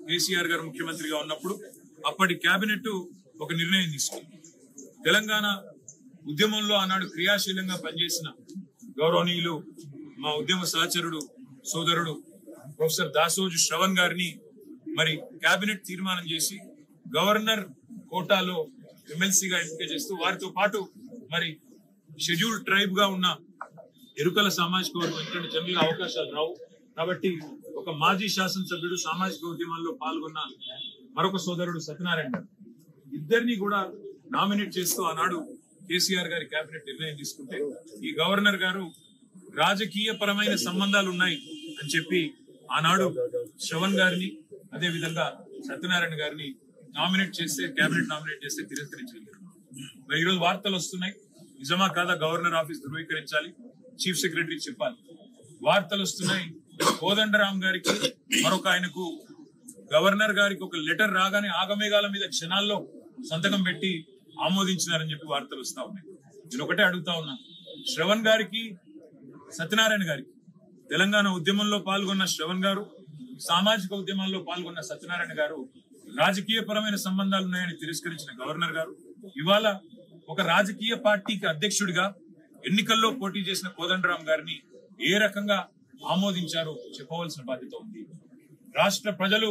కేసీఆర్ గారు ముఖ్యమంత్రిగా ఉన్నప్పుడు అప్పటి కేబినెట్ ఒక నిర్ణయం తీసుకుంది. తెలంగాణ ఉద్యమంలో ఆనాడు క్రియాశీలంగా పనిచేసిన గౌరవనీయులు మా ఉద్యమ సహచరుడు సోదరుడు ప్రొఫెసర్ దాసోజు శ్రవణ్ గారిని మరి కేబినెట్ తీర్మానం చేసి గవర్నర్ కోటాలో ఎమ్మెల్సీగా ఎంపిక చేస్తూ వారితో పాటు మరి షెడ్యూల్డ్ ట్రైబ్ గా ఉన్న ఎరుకల సామాజిక వర్గం ఇటువంటి జనరల్ అవకాశాలు రావు కాబట్టి ఒక మాజీ శాసనసభ్యుడు సామాజిక ఉద్యమాల్లో పాల్గొన్న మరొక సోదరుడు సత్యనారాయణ గారు ఇద్దరిని కూడా నామినేట్ చేస్తూ ఆనాడు కేసీఆర్ గారి కేబినెట్ నిర్ణయం తీసుకుంటే ఈ గవర్నర్ గారు రాజకీయ పరమైన సంబంధాలు ఉన్నాయి అని చెప్పి ఆనాడు శ్రవణ్ గారిని అదే విధంగా సత్యనారాయణ గారిని నామినేట్ చేస్తే కేబినెట్ నామినేట్ చేస్తే తిరస్కరించలేదు. మరి ఈరోజు వార్తలు వస్తున్నాయి, నిజమా కాదా గవర్నర్ ఆఫీస్ ధృవీకరించాలి, చీఫ్ సెక్రటరీ చెప్పాలి. వార్తలు వస్తున్నాయి కోదండరామ్ గారికి మరొక ఆయనకు గవర్నర్ గారికి ఒక లెటర్ రాగానే ఆగమేఘాల మీద క్షణాల్లో సంతకం పెట్టి ఆమోదించినారని చెప్పి వార్తలు వస్తా ఉన్నాయి. నేను ఒకటే అడుగుతా ఉన్నా, శ్రవణ్ గారికి సత్యనారాయణ గారికి తెలంగాణ ఉద్యమంలో పాల్గొన్న శ్రవణ్ గారు, సామాజిక ఉద్యమాల్లో పాల్గొన్న సత్యనారాయణ గారు రాజకీయ పరమైన సంబంధాలు ఉన్నాయని తిరస్కరించిన గవర్నర్ గారు ఇవాళ ఒక రాజకీయ పార్టీకి అధ్యక్షుడిగా ఎన్నికల్లో పోటీ చేసిన కోదండరామ్ గారిని ఏ రకంగా ఆమోదించారో చెప్పవలసిన బాధ్యత ఉంది. రాష్ట్ర ప్రజలు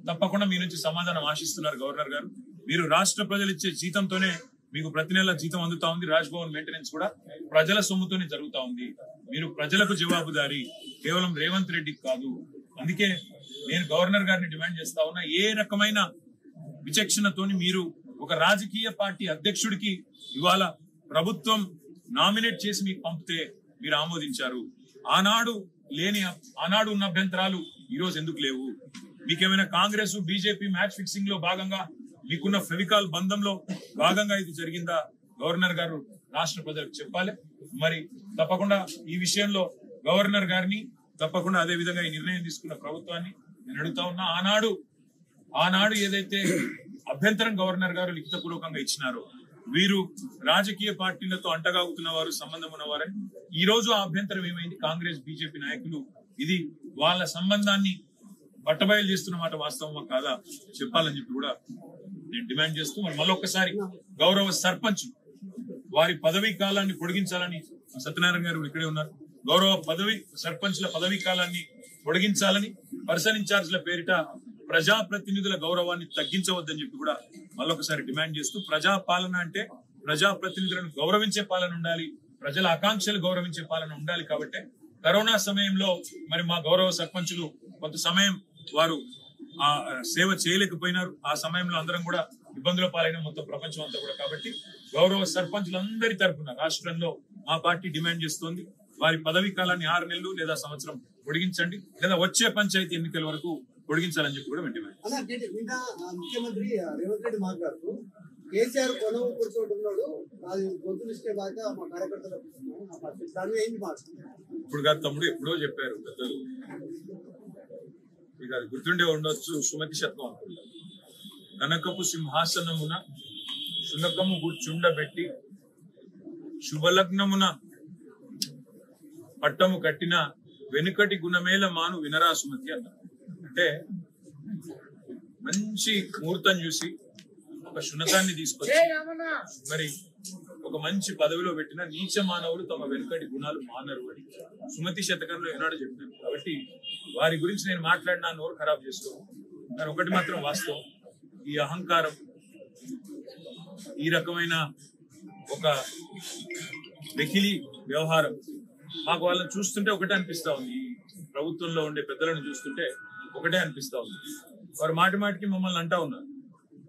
తప్పకుండా మీ నుంచి సమాధానం ఆశిస్తున్నారు గవర్నర్ గారు. మీరు రాష్ట్ర ప్రజలు ఇచ్చే జీతంతోనే మీకు ప్రతి నెల జీతం అందుతా ఉంది. రాజ్ భవన్ మెయింటెనెన్స్ కూడా ప్రజల సొమ్ముతోనే జరుగుతా ఉంది. మీరు ప్రజలకు జవాబుదారీ, కేవలం రేవంత్ రెడ్డికి కాదు. అందుకే నేను గవర్నర్ గారిని డిమాండ్ చేస్తా ఉన్నా, ఏ రకమైన విచక్షణతోని మీరు ఒక రాజకీయ పార్టీ అధ్యక్షుడికి ఇవాళ ప్రభుత్వం నామినేట్ చేసి మీకు పంపితే మీరు ఆమోదించారు. ఆనాడు ఉన్న అభ్యంతరాలు ఈ రోజు ఎందుకు లేవు? మీకేమైనా కాంగ్రెస్ బీజేపీ మ్యాచ్ ఫిక్సింగ్ లో భాగంగా మీకున్న ఫెవికాల్ బంధంలో భాగంగా ఇది జరిగిందా? గవర్నర్ గారు రాష్ట్ర ప్రజలకు చెప్పాలి. మరి తప్పకుండా ఈ విషయంలో గవర్నర్ గారిని తప్పకుండా అదే విధంగా ఈ నిర్ణయం తీసుకున్న ప్రభుత్వాన్ని నేను అడుగుతా ఉన్నా. ఆనాడు ఏదైతే అభ్యంతరం గవర్నర్ గారు లిఖితపూర్వకంగా ఇచ్చినారో, వీరు రాజకీయ పార్టీలతో అంటగాగుతున్న వారు, సంబంధం ఉన్నవారని ఈ రోజు ఆ అభ్యంతరం ఏమైంది? కాంగ్రెస్ బీజేపీ నాయకులు ఇది వాళ్ళ సంబంధాన్ని బట్టబయలు చేస్తున్న మాట వాస్తవమా కాదా చెప్పాలని చెప్పి కూడా నేను డిమాండ్ చేస్తూ మళ్ళొక్కసారి గౌరవ సర్పంచ్ వారి పదవీ కాలాన్ని పొడిగించాలని, సత్యనారాయణ గారు ఇక్కడే ఉన్నారు, గౌరవ సర్పంచ్ల పదవీ కాలాన్ని పొడిగించాలని, పర్సన్ ఇన్ఛార్జ్ల పేరిట ప్రజాప్రతినిధుల గౌరవాన్ని తగ్గించవద్దని చెప్పి కూడా మళ్ళొకసారి డిమాండ్ చేస్తూ, ప్రజాపాలన అంటే ప్రజాప్రతినిధులను గౌరవించే పాలన ఉండాలి, ప్రజల ఆకాంక్షలు గౌరవించే పాలన ఉండాలి. కాబట్టి కరోనా సమయంలో మరి మా గౌరవ సర్పంచులు కొంత సమయం వారు ఆ సేవ చేయలేకపోయినారు. ఆ సమయంలో అందరం కూడా ఇబ్బందుల పాలైన మొత్తం ప్రపంచం అంతా కూడా. కాబట్టి గౌరవ సర్పంచులందరి తరఫున రాష్ట్రంలో మా పార్టీ డిమాండ్ చేస్తోంది, వారి పదవీ కాలాన్ని 6 నెలలు లేదా సంవత్సరం పొడిగించండి, లేదా వచ్చే పంచాయతీ ఎన్నికల వరకు పొడిగించాలని చెప్పి కూడా మేము డిమాండ్. ముఖ్యమంత్రి రేవంత్ రెడ్డి మాట్లాడుతూ కేసీఆర్ కొనవు కూర్చోటున్నాడు, అది గొంతులు ఇస్తే బాగా మా కార్యకర్తలకు ఇప్పుడు కాదు తమ్ముడు, ఎప్పుడో చెప్పారు పెద్దలు, మీకు అది గుర్తుండే ఉండొచ్చు. సుమతి శతకం అనుకుంటారు, కనకపు సింహాసనమున శునకము కూర్చుండబెట్టి శుభలగ్నమున పట్టము కట్టిన వెనుకటి గుణమేల మాను వినరా సుమతి అన్నారు. అంటే మంచి ముహూర్తం చూసి ఒక శునకాన్ని తీసుకొచ్చి మరి ఒక మంచి పదవిలో పెట్టిన నీచ మానవులు తమ వెనుకటి గుణాలు మానరు అని సుమతి శతకంలో ఏనాడు చెప్పారు. కాబట్టి వారి గురించి నేను మాట్లాడినా నోరు ఖరాబ్ చేసుకోను. కానీ ఒకటి మాత్రం వాస్తవం, ఈ అహంకారం, ఈ రకమైన ఒక వెకిలి వ్యవహారం మాకు వాళ్ళని చూస్తుంటే ఒకటే అనిపిస్తా ఉంది. ఈ ప్రభుత్వంలో ఉండే పెద్దలను చూస్తుంటే ఒకటే అనిపిస్తా ఉంది. వారు మాటి మాటికి మమ్మల్ని అంటా ఉన్నారు,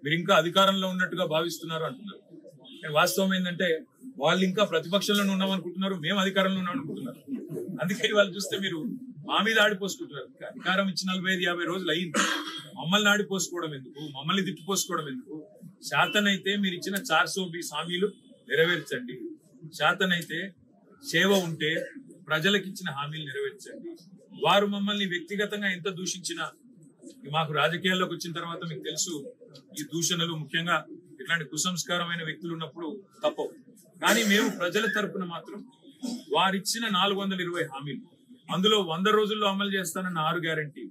మీరు ఇంకా అధికారంలో ఉన్నట్టుగా భావిస్తున్నారు అంటున్నారు. కానీ వాస్తవం ఏంటంటే వాళ్ళు ఇంకా ప్రతిపక్షంలో ఉన్నామనుకుంటున్నారు, మేము అధికారంలో ఉన్నామనుకుంటున్నారు. అందుకని వాళ్ళు చూస్తే మీరు మా మీద ఆడిపోసుకుంటున్నారు. అధికారం ఇచ్చి 45-50 రోజులు అయింది, మమ్మల్ని ఆడిపోసుకోవడం ఎందుకు, మమ్మల్ని తిట్టిపోసుకోవడం ఎందుకు? శాతనైతే మీరు ఇచ్చిన 420 హామీలు నెరవేర్చండి, శాతనైతే సేవ ఉంటే ప్రజలకు ఇచ్చిన హామీలు నెరవేర్చండి. వారు మమ్మల్ని వ్యక్తిగతంగా ఎంత దూషించినా, మాకు రాజకీయాల్లోకి వచ్చిన తర్వాత మీకు తెలుసు ఈ దూషణలు ముఖ్యంగా ఇట్లాంటి కుసంస్కారమైన వ్యక్తులు ఉన్నప్పుడు తప్పవు. కానీ మేము ప్రజల తరపున మాత్రం వారిచ్చిన 420 హామీలు, అందులో 100 రోజుల్లో అమలు చేస్తానన్న 6 గ్యారంటీ,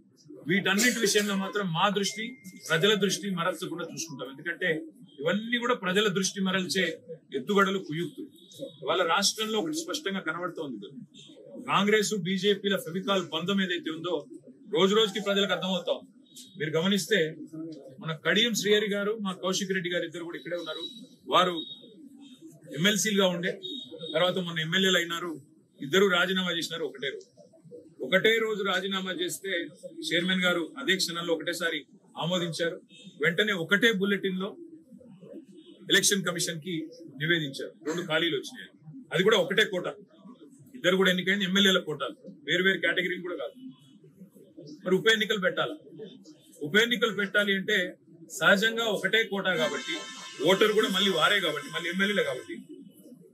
వీటన్నిటి విషయంలో మాత్రం మా దృష్టి ప్రజల దృష్టి మరల్చకుండా చూసుకుంటాం. ఎందుకంటే ఇవన్నీ కూడా ప్రజల దృష్టి మరల్చే ఎత్తుగడలు కుయుక్తులు. వాళ్ళ రాష్ట్రంలో ఒకటి స్పష్టంగా కనబడుతోంది. కాంగ్రెస్ బీజేపీల ఫెవికాల్ బంధం ఏదైతే ఉందో రోజు రోజుకి ప్రజలకు అర్థమవుతాం. మీరు గమనిస్తే మన కడియం శ్రీహరి గారు, మా కౌశిక్ రెడ్డి గారు ఇద్దరు కూడా ఇక్కడే ఉన్నారు. వారు ఎమ్మెల్సీలుగా ఉండే తర్వాత మొన్న ఎమ్మెల్యేలు అయినారు. ఇద్దరు రాజీనామా చేసినారు ఒకటే రోజు రాజీనామా చేస్తే చైర్మన్ గారు అదే క్షణంలో ఒకటేసారి ఆమోదించారు. వెంటనే ఒకటే బులెటిన్ లో ఎలక్షన్ కమిషన్ కి నివేదించారు. 2 ఖాళీలు వచ్చినాయి. అది కూడా ఒకటే కోట. ఇద్దరు కూడా ఎన్నికైంది ఎమ్మెల్యేల కోటాలు, వేరు కేటగిరీ కూడా కాదు. మరి ఉప ఎన్నికలు పెట్టాలి అంటే సహజంగా ఒకటే కోటా కాబట్టి ఓటర్ కూడా మళ్ళీ వారే కాబట్టి మళ్ళీ ఎమ్మెల్యేలే కాబట్టి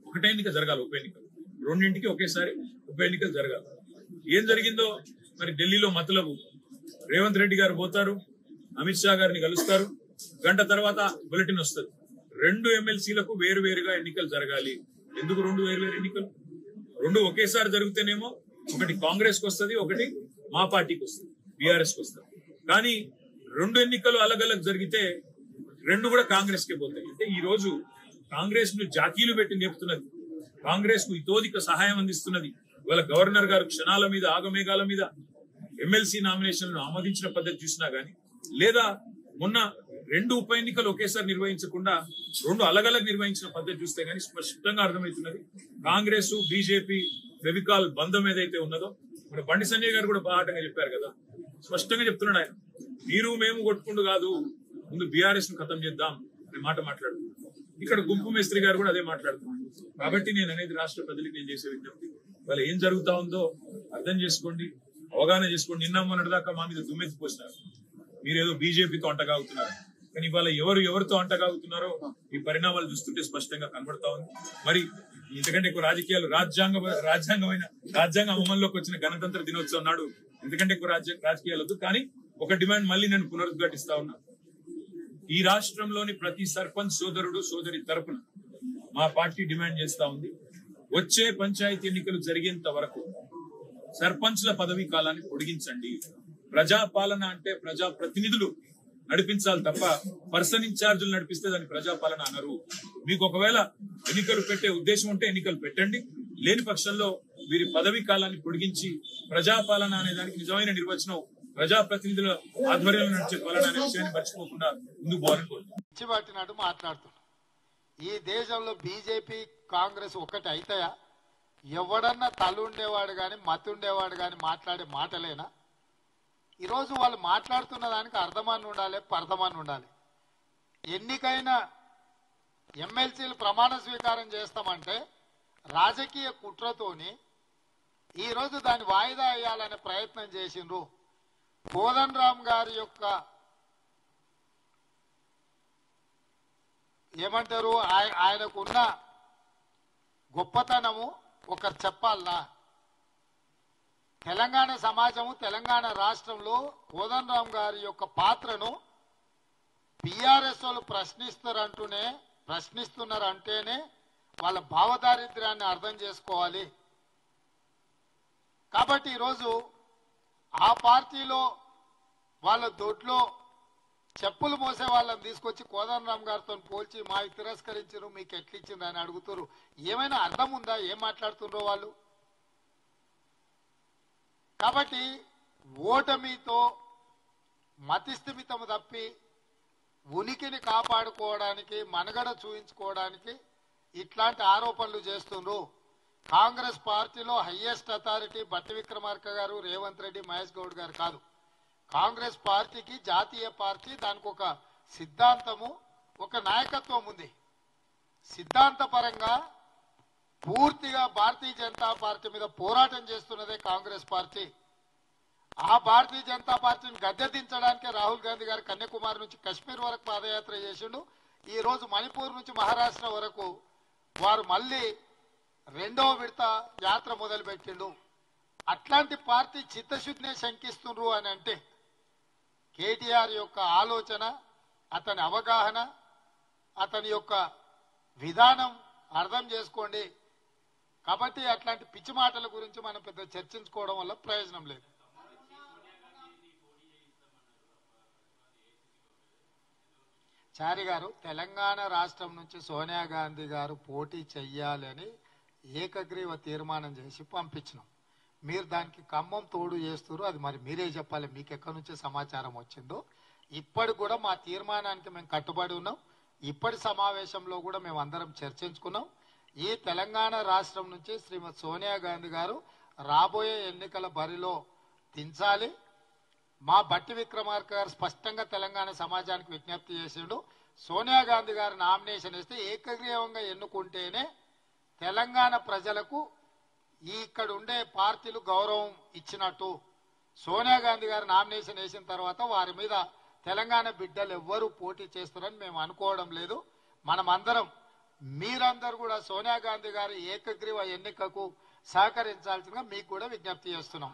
ఒకటే ఎన్నిక జరగాలి. ఉప ఎన్నికలు రెండింటికి ఒకేసారి ఉప ఎన్నికలు జరగాలి. ఏం జరిగిందో మరి ఢిల్లీలో మతలబు రేవంత్ రెడ్డి గారు పోతారు, అమిత్ షా గారిని కలుస్తారు. గంట తర్వాత బులెటిన్ వస్తుంది. 2 ఎమ్మెల్సీలకు వేరువేరుగా ఎన్నికలు జరగాలి. ఎందుకు 2 వేరువేరు ఎన్నికలు? 2 ఒకేసారి జరిగితేనేమో ఒకటి కాంగ్రెస్ కి వస్తుంది, ఒకటి మా పార్టీకి వస్తుంది, బీఆర్ఎస్ కి వస్తుంది. కానీ 2 ఎన్నికలు అలగ్ జరిగితే 2 కూడా కాంగ్రెస్ కే పోతాయి. అంటే ఈ రోజు కాంగ్రెస్ ను జాకీలు పెట్టి లేపుతున్నది, కాంగ్రెస్ కు ఇతోధిక సహాయం అందిస్తున్నది. ఇవాళ గవర్నర్ గారు క్షణాల మీద ఆగమేఘాల మీద ఎమ్మెల్సీ నామినేషన్లను ఆమోదించిన పద్ధతి చూసినా గానీ, లేదా మొన్న 2 ఉప ఎన్నికలు ఒకేసారి నిర్వహించకుండా 2 అలగలగ్ నిర్వహించిన పద్ధతి చూస్తే గానీ స్పష్టంగా అర్థమవుతున్నది కాంగ్రెస్ బీజేపీ ఫెవికాల్ బంధం ఏదైతే ఉన్నదో. మన బండి సంజయ్ గారు కూడా బాహాటంగా చెప్పారు కదా, స్పష్టంగా చెప్తున్నాడు ఆయన, మీరు మేము కొట్టుకుంటూ కాదు, ముందు బీఆర్ఎస్ ను ఖతం చేద్దాం అనే మాట మాట్లాడుతున్నారు. ఇక్కడ గుంపు మేస్త్రి గారు కూడా అదే మాట్లాడుతున్నారు. కాబట్టి నేను అనేది రాష్ట్ర ప్రజలకు నేను చేసే విజ్ఞప్తి, వాళ్ళు ఏం జరుగుతా ఉందో అర్థం చేసుకోండి, అవగాహన చేసుకోండి. నిన్న మొన్నటిదాకా మా మీద దుమ్మెత్తి పోసినారు, మీరేదో బీజేపీతో అంటగాగుతున్నారు. కానీ ఇవాళ ఎవరితో అంటగాగుతున్నారో ఈ పరిణామాలు చూస్తుంటే స్పష్టంగా కనబడతా ఉంది. మరి ఇంతకంటే ఎక్కువ రాజకీయాలు రాజ్యాంగం అమల్లోకి వచ్చిన గణతంత్ర దినోత్సవం నాడు ఇంతకంటే ఎక్కువ రాజకీయాలు వద్దు. కానీ ఒక డిమాండ్ మళ్ళీ నేను పునరుద్ఘాటిస్తా ఉన్నా, ఈ రాష్ట్రంలోని ప్రతి సర్పంచ్ సోదరుడు సోదరి తరపున మా పార్టీ డిమాండ్ చేస్తా ఉంది, వచ్చే పంచాయతీ ఎన్నికలు జరిగేంత వరకు సర్పంచ్ల పదవీ కాలాన్ని పొడిగించండి. ప్రజాపాలన అంటే ప్రజా ప్రతినిధులు నడిపించాలి తప్ప పర్సన్ ఇన్ఛార్జీలు నడిపిస్తే దాన్ని ప్రజాపాలన అనరు. మీకు ఒకవేళ ఎన్నికలు పెట్టే ఉద్దేశం ఉంటే ఎన్నికలు పెట్టండి, లేని పక్షంలో వీరి పదవీ కాలాన్ని పొడిగించి ప్రజాపాలన అనే దానికి నిజమైన నిర్వచనం ప్రజాప్రతినిధుల ఆధ్వర్యంలో నడిచే పాలన అనే విషయాన్ని మర్చిపోకుండా ముందుకు పోవాలనుకుంటున్నాను. మాట్లాడుతున్నాను, ఈ దేశంలో బీజేపీ కాంగ్రెస్ ఒక్కటి అయితాయా? ఎవడన్నా తలుండేవాడు గాని మతుండేవాడు గాని మాట్లాడే మాటలేనా? ఈరోజు వాళ్ళు మాట్లాడుతున్న దానికి అర్థమాన్ని ఉండాలి, పర్థమాన్ని ఉండాలి. ఎన్నికైన ఎమ్మెల్సీలు ప్రమాణ స్వీకారం చేస్తామంటే రాజకీయ కుట్రతోని ఈరోజు దాన్ని వాయిదా వేయాలనే ప్రయత్నం చేసిండ్రు. కోదండ రామ్ గారి యొక్క ఏమంటారు, ఆయనకున్న గొప్పతనము ఒకరు చెప్పాలనా? తెలంగాణ సమాజము తెలంగాణ రాష్ట్రంలో కోదండ రామ్ గారి యొక్క పాత్రను బీఆర్ఎస్ వాళ్ళు ప్రశ్నిస్తున్నారంటేనే వాళ్ళ భావదారిద్ర్యాన్ని అర్థం చేసుకోవాలి. కాబట్టి ఈరోజు ఆ పార్టీలో వాళ్ళ దొడ్లో చెప్పులు మోసే వాళ్ళని తీసుకొచ్చి కోదండ రామ్ గారితో పోల్చి మావి తిరస్కరించారు, మీకు ఎట్లిచ్చింది అని అడుగుతారు. ఏమైనా అర్థం ఉందా ఏం మాట్లాడుతుండ్రో వాళ్ళు? కాబట్టి ఓటమితో మతిస్థిమితము తప్పి ఉనికిని కాపాడుకోవడానికి మనుగడ చూయించుకోవడానికి ఇట్లాంటి ఆరోపణలు చేస్తుండ్రు. కాంగ్రెస్ పార్టీలో హైయెస్ట్ అథారిటీ బట్టి విక్రమార్క గారు, రేవంత్ రెడ్డి, మహేష్ గౌడ్ గారు కాదు. కాంగ్రెస్ పార్టీకి జాతీయ పార్టీ, దానికి ఒక సిద్ధాంతము, ఒక నాయకత్వం ఉంది. సిద్ధాంతపరంగా పూర్తిగా భారతీయ జనతా పార్టీ మీద పోరాటం చేస్తున్నదే కాంగ్రెస్ పార్టీ. ఆ భారతీయ జనతా పార్టీని గద్దెదించడానికే రాహుల్ గాంధీ గారు కన్యాకుమారి నుంచి కశ్మీర్ వరకు పాదయాత్ర చేసిండు. ఈ రోజు మణిపూర్ నుంచి మహారాష్ట్ర వరకు వారు మళ్ళీ 2వ విడత యాత్ర మొదలు పెట్టిండు. అట్లాంటి పార్టీ చిత్తశుద్ధినే శంకిస్తుండ్రు అని అంటే కేటీఆర్ యొక్క ఆలోచన, అతని అవగాహన, అతని యొక్క విధానం అర్థం చేసుకోండి. కాబట్టి అట్లాంటి పిచ్చి మాటల గురించి మనం పెద్ద చర్చించుకోవడం వల్ల ప్రయోజనం లేదు. చారి గారు, తెలంగాణ రాష్ట్రం నుంచి సోనియా గాంధీ గారు పోటీ చెయ్యాలని ఏకగ్రీవ తీర్మానం చేసి పంపించినాం. మీరు దానికి ఖమ్మం తోడు చేస్తారు, అది మరి మీరే చెప్పాలి మీకు ఎక్కడి నుంచి సమాచారం వచ్చిందో. ఇప్పటికి కూడా మా తీర్మానానికి మేము కట్టుబడి ఉన్నాం. ఇప్పటి సమావేశంలో కూడా మేము అందరం చర్చించుకున్నాం. ఈ తెలంగాణ రాష్ట్రం నుంచి శ్రీమతి సోనియా గాంధీ గారు రాబోయే ఎన్నికల బరిలో దించాలి. మా బట్టి విక్రమార్క గారు స్పష్టంగా తెలంగాణ సమాజానికి విజ్ఞప్తి చేసిండు, సోనియా గాంధీ గారు నామినేషన్ వేస్తే ఏకగ్రీవంగా ఎన్నుకుంటేనే తెలంగాణ ప్రజలకు ఇక్కడ ఉండే పార్టీలు గౌరవం ఇచ్చినట్టు. సోనియా గాంధీ గారు నామినేషన్ వేసిన తర్వాత వారి మీద తెలంగాణ బిడ్డలు ఎవ్వరూ పోటీ చేస్తారని మేము అనుకోవడం లేదు. మనమందరం మీరందరూ కూడా సోనియా గాంధీ గారి ఏకగ్రీవ ఎన్నికకు సహకరించాల్సిందిగా మీకు కూడా విజ్ఞప్తి చేస్తున్నాం.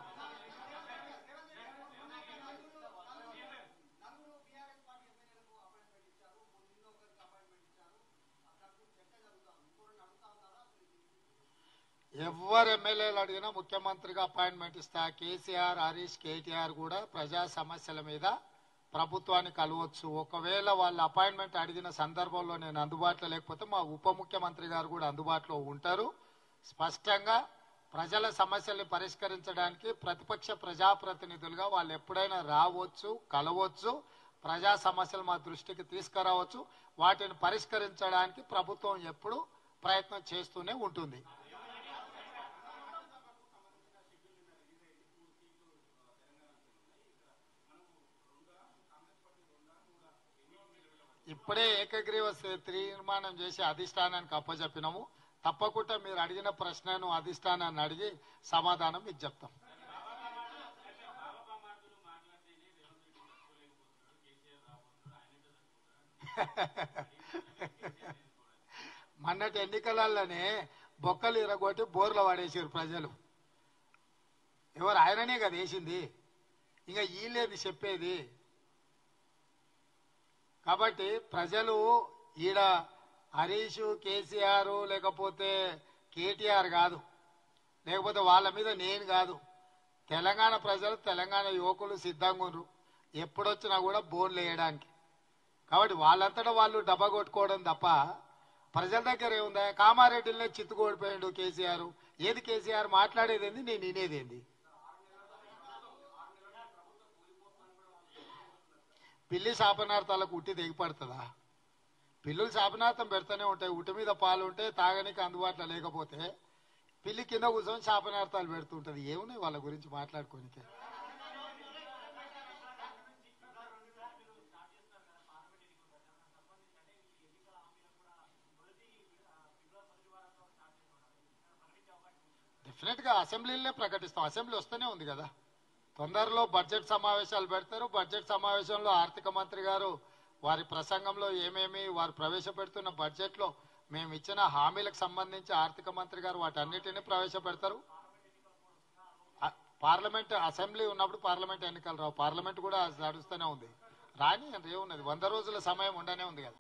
ఎవరు ఎమ్మెల్యేలు అడిగినా ముఖ్యమంత్రిగా అపాయింట్మెంట్ ఇస్తా. కేసీఆర్, హరీష్, కేటీఆర్ కూడా ప్రజా సమస్యల మీద ప్రభుత్వాన్ని కలవచ్చు. ఒకవేళ వాళ్ళ అపాయింట్మెంట్ అడిగిన సందర్భంలో నేను అందుబాటులో లేకపోతే మా ఉప ముఖ్యమంత్రి గారు కూడా అందుబాటులో ఉంటారు. స్పష్టంగా ప్రజల సమస్యల్ని పరిష్కరించడానికి ప్రతిపక్ష ప్రజాప్రతినిధులుగా వాళ్ళు ఎప్పుడైనా రావచ్చు, కలవచ్చు, ప్రజా సమస్యలు మా దృష్టికి తీసుకురావచ్చు. వాటిని పరిష్కరించడానికి ప్రభుత్వం ఎప్పుడు ప్రయత్నం చేస్తూనే ఉంటుంది. ఇప్పుడే ఏకగ్రీవ తీర్మానం చేసి అధిష్టానానికి అప్పచెప్పినాము. తప్పకుండా మీరు అడిగిన ప్రశ్నను అధిష్టానాన్ని అడిగి సమాధానం మీకు చెప్తాం. మొన్నటి ఎన్నికలలోనే బొక్కలు ఇరగొట్టి బోర్లు పడేసారు ప్రజలు. ఎవరు? ఆయననే కదా వేసింది. ఇంకా వీళ్ళేది చెప్పేది. కాబట్టి ప్రజలు ఈడ హరీష్, కేసీఆర్ లేకపోతే కేటీఆర్ కాదు, లేకపోతే వాళ్ళ మీద నేను కాదు, తెలంగాణ ప్రజలు, తెలంగాణ యువకులు సిద్ధంగా ఉన్నారు ఎప్పుడొచ్చినా కూడా బోన్లు వేయడానికి. కాబట్టి వాళ్ళంతటా వాళ్ళు డబ్బా కొట్టుకోవడం తప్ప ప్రజల దగ్గర ఏముందా? కామారెడ్డిలో చిత్తుకోడిపోయాడు కేసీఆర్. ఏది కేసీఆర్ మాట్లాడేదేంది, నేను వినేదేంది? పిల్లి శాపనార్థాలకు ఉట్టి దిగిపడుతుందా? పిల్లులు శాపనార్థం పెడతానే ఉంటాయి. ఉట్టి మీద పాలు ఉంటే తాగడానికి అందుబాటులో లేకపోతే పిల్లి కింద కూర్చొని శాపనార్థాలు పెడుతుంటది. ఏమున్నాయి వాళ్ళ గురించి మాట్లాడుకోనికే? డెఫినెట్ గా అసెంబ్లీలనే ప్రకటిస్తాం. అసెంబ్లీ వస్తూనే ఉంది కదా. తొందరలో బడ్జెట్ సమావేశాలు పెడతారు. బడ్జెట్ సమావేశంలో ఆర్థిక మంత్రి గారు వారి ప్రసంగంలో ఏమేమి వారు ప్రవేశపెడుతున్న బడ్జెట్ లో మేము ఇచ్చిన హామీలకు సంబంధించి ఆర్థిక మంత్రి గారు వాటన్నిటిని ప్రవేశపెడతారు. పార్లమెంట్ అసెంబ్లీ ఉన్నప్పుడు పార్లమెంట్ ఎన్నికలు రావు. పార్లమెంట్ కూడా నడుస్తూనే ఉంది. రాని ఏమున్నది, 100 రోజుల సమయం ఉండనే ఉంది కదా.